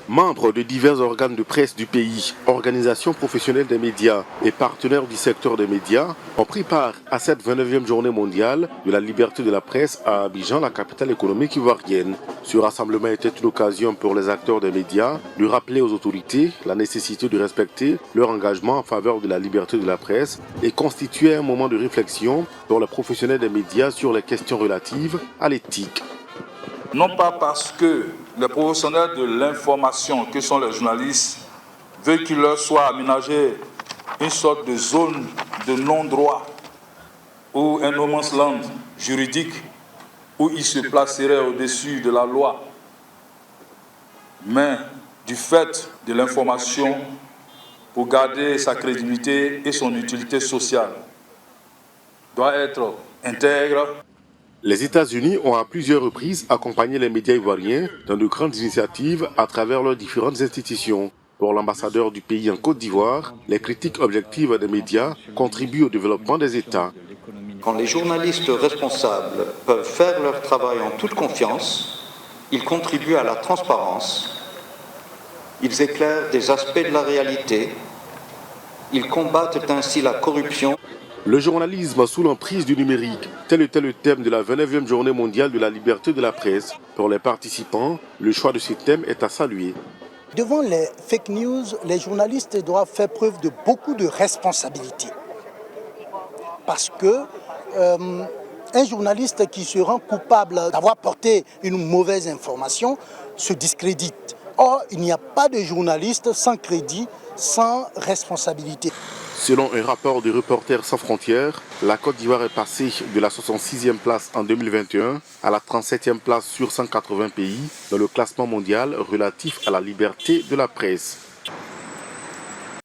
Membres de divers organes de presse du pays, organisations professionnelles des médias et partenaires du secteur des médias ont pris part à cette 29e journée mondiale de la liberté de la presse à Abidjan, la capitale économique ivoirienne. Ce rassemblement était une occasion pour les acteurs des médias de rappeler aux autorités la nécessité de respecter leur engagement en faveur de la liberté de la presse et constituait un moment de réflexion pour les professionnels des médias sur les questions relatives à l'éthique. Non pas parce que les professionnels de l'information, que sont les journalistes, veulent qu'il leur soit aménagé une sorte de zone de non-droit ou un no man's land juridique où ils se placeraient au-dessus de la loi, mais du fait de l'information pour garder sa crédibilité et son utilité sociale, doit être intègre. Les États-Unis ont à plusieurs reprises accompagné les médias ivoiriens dans de grandes initiatives à travers leurs différentes institutions. Pour l'ambassadeur du pays en Côte d'Ivoire, les critiques objectives des médias contribuent au développement des États. Quand les journalistes responsables peuvent faire leur travail en toute confiance, ils contribuent à la transparence, ils éclairent des aspects de la réalité, ils combattent ainsi la corruption. Le journalisme sous l'emprise du numérique, tel était le thème de la 29e journée mondiale de la liberté de la presse. Pour les participants, le choix de ce thème est à saluer. Devant les fake news, les journalistes doivent faire preuve de beaucoup de responsabilité. Parce que un journaliste qui se rend coupable d'avoir porté une mauvaise information se discrédite. Or, il n'y a pas de journaliste sans crédit, sans responsabilité. Selon un rapport de Reporters sans frontières, la Côte d'Ivoire est passée de la 66e place en 2021 à la 37e place sur 180 pays dans le classement mondial relatif à la liberté de la presse.